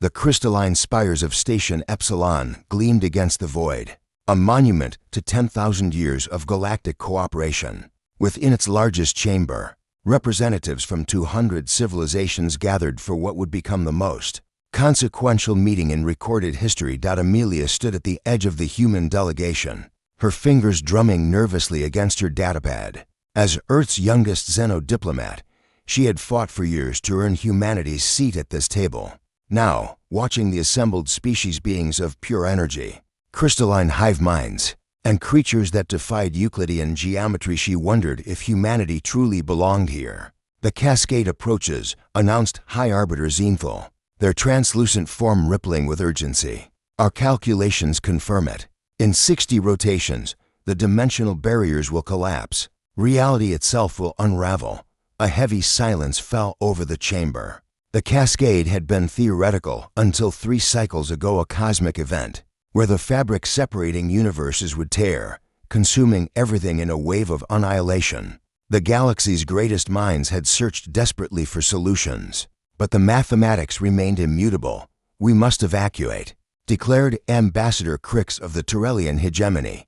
The crystalline spires of Station Epsilon gleamed against the void, a monument to 10,000 years of galactic cooperation. Within its largest chamber, representatives from 200 civilizations gathered for what would become the most consequential meeting in recorded history. Amelia stood at the edge of the human delegation, her fingers drumming nervously against her datapad. As Earth's youngest xeno-diplomat, she had fought for years to earn humanity's seat at this table. Now, watching the assembled species beings of pure energy, crystalline hive minds, and creatures that defied Euclidean geometry, she wondered if humanity truly belonged here. "The Cascade approaches," announced High Arbiter Zenthal, their translucent form rippling with urgency. "Our calculations confirm it. In 60 rotations, the dimensional barriers will collapse. Reality itself will unravel." A heavy silence fell over the chamber. The Cascade had been theoretical until 3 cycles ago, a cosmic event where the fabric separating universes would tear, consuming everything in a wave of annihilation. The galaxy's greatest minds had searched desperately for solutions, but the mathematics remained immutable. "We must evacuate," declared Ambassador Crix of the Turellian hegemony,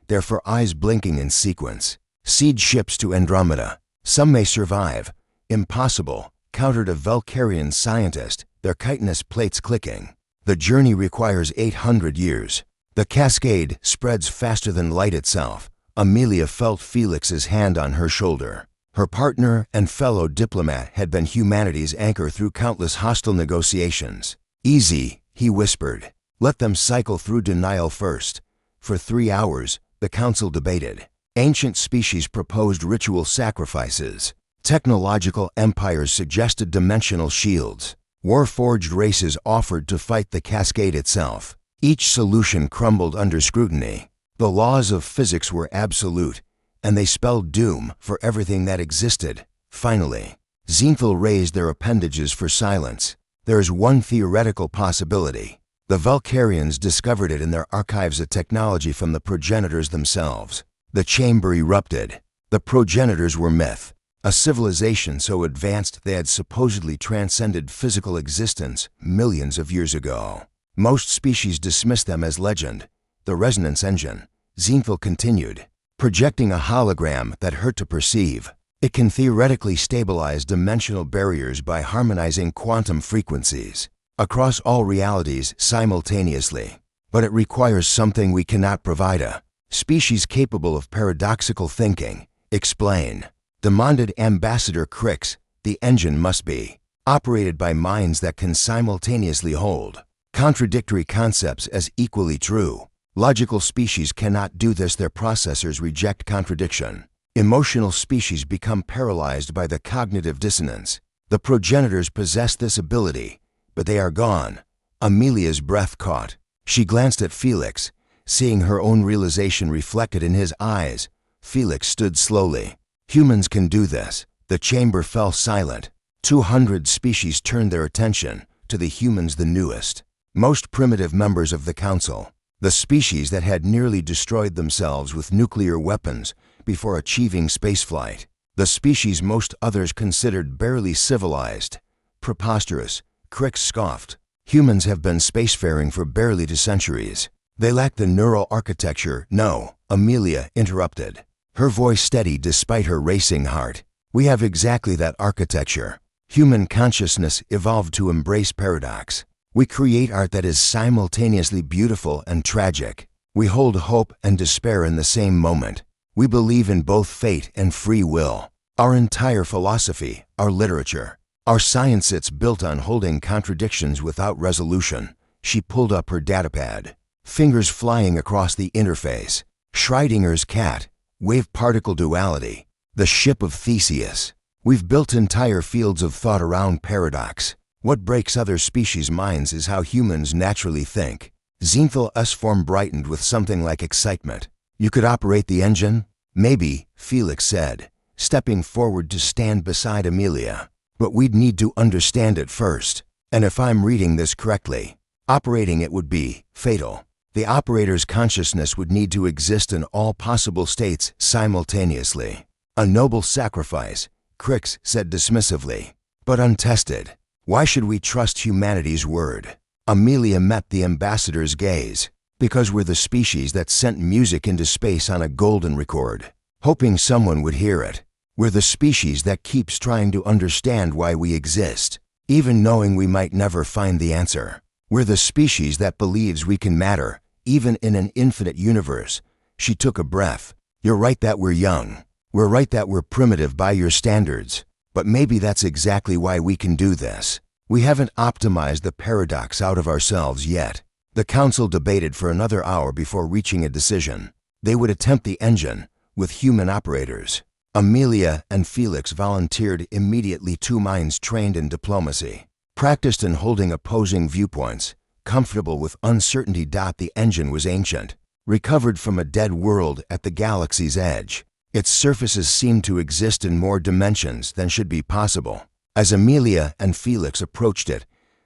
their 4 eyes blinking in sequence. "Siege ships to Andromeda. Some may survive." "Impossible," countered a Velcarian scientist, their chitinous plates clicking. "The journey requires 800 years. The Cascade spreads faster than light itself." Amelia felt Felix's hand on her shoulder. Her partner and fellow diplomat had been humanity's anchor through countless hostile negotiations. "Easy," he whispered. "Let them cycle through denial first." For 3 hours, the council debated. Ancient species proposed ritual sacrifices. Technological empires suggested dimensional shields. War-forged races offered to fight the Cascade itself. Each solution crumbled under scrutiny. The laws of physics were absolute, and they spelled doom for everything that existed. Finally, Zenthal raised their appendages for silence. "There is one theoretical possibility." The Velcarians discovered it in their archives, a technology from the progenitors themselves. The chamber erupted. The progenitors were myth, a civilization so advanced they had supposedly transcended physical existence millions of years ago. Most species dismissed them as legend. "The resonance engine," Zenthal continued, projecting a hologram that hurt to perceive. "It can theoretically stabilize dimensional barriers by harmonizing quantum frequencies across all realities simultaneously. But it requires something we cannot provide, a species capable of paradoxical thinking." "Explain," demanded Ambassador Crix. "The engine must be operated by minds that can simultaneously hold contradictory concepts as equally true. Logical species cannot do this. Their processors reject contradiction. Emotional species become paralyzed by the cognitive dissonance. The progenitors possess this ability, but they are gone." Amelia's breath caught. She glanced at Felix, seeing her own realization reflected in his eyes. Felix stood slowly. "Humans can do this." The chamber fell silent. 200 species turned their attention to the humans, the newest, most primitive members of the council. The species that had nearly destroyed themselves with nuclear weapons before achieving spaceflight. The species most others considered barely civilized. "Preposterous," Crix scoffed. "Humans have been spacefaring for barely 2 centuries. They lack the neural architecture." "No," Amelia interrupted, her voice steady despite her racing heart. "We have exactly that architecture. Human consciousness evolved to embrace paradox. We create art that is simultaneously beautiful and tragic. We hold hope and despair in the same moment. We believe in both fate and free will. Our entire philosophy, our literature, our science sits built on holding contradictions without resolution." She pulled up her datapad, fingers flying across the interface. "Schrodinger's cat, wave-particle duality, the ship of Theseus. We've built entire fields of thought around paradox. What breaks other species' minds is how humans naturally think." Zenthal's form brightened with something like excitement. "You could operate the engine?" "Maybe," Felix said, stepping forward to stand beside Amelia. "But we'd need to understand it first. And if I'm reading this correctly, operating it would be fatal. The operator's consciousness would need to exist in all possible states simultaneously." "A noble sacrifice," Crix said dismissively, "but untested. Why should we trust humanity's word?" Amelia met the ambassador's gaze. Because we're the species that sent music into space on a golden record, hoping someone would hear it. We're the species that keeps trying to understand why we exist, even knowing we might never find the answer. We're the species that believes we can matter, even in an infinite universe. She took a breath. You're right that we're young. We're right that we're primitive by your standards. But maybe that's exactly why we can do this. We haven't optimized the paradox out of ourselves yet. The council debated for another hour before reaching a decision. They would attempt the engine with human operators. Amelia and Felix volunteered immediately, two minds trained in diplomacy, practiced in holding opposing viewpoints, comfortable with uncertainty. The engine was ancient, recovered from a dead world at the galaxy's edge. Its surfaces seemed to exist in more dimensions than should be possible. As Amelia and Felix approached it,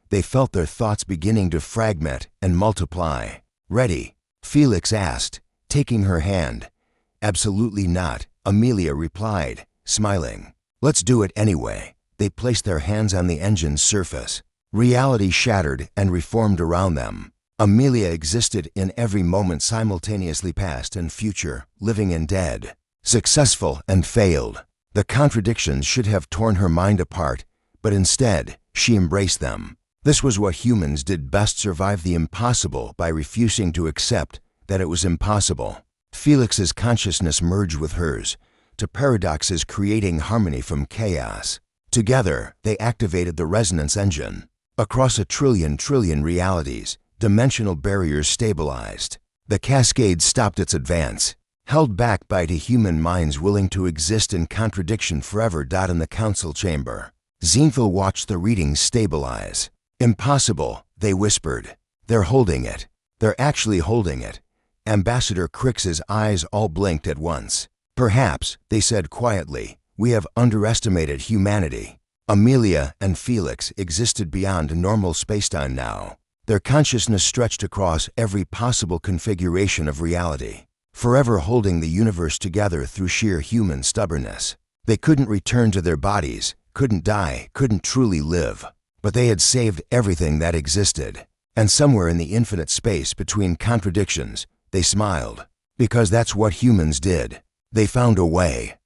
they felt their thoughts beginning to fragment and multiply. "Ready?" Felix asked, taking her hand. "Absolutely not," Amelia replied, smiling. "Let's do it anyway." They placed their hands on the engine's surface. Reality shattered and reformed around them. Amelia existed in every moment simultaneously, past and future, living and dead, successful and failed. The contradictions should have torn her mind apart, but instead, she embraced them. This was what humans did best: survive the impossible by refusing to accept that it was impossible. Felix's consciousness merged with hers, to paradoxes creating harmony from chaos. Together, they activated the resonance engine. Across a trillion realities, dimensional barriers stabilized. The cascade stopped its advance, held back by two human minds willing to exist in contradiction forever. In the council chamber, Zinthal watched the readings stabilize. "Impossible," they whispered. "They're holding it. They're actually holding it." Ambassador Crix's eyes all blinked at once. "Perhaps," they said quietly, "we have underestimated humanity." Amelia and Felix existed beyond normal spacetime now. Their consciousness stretched across every possible configuration of reality, forever holding the universe together through sheer human stubbornness. They couldn't return to their bodies, couldn't die, couldn't truly live. But they had saved everything that existed. And somewhere in the infinite space between contradictions, they smiled. Because that's what humans did. They found a way.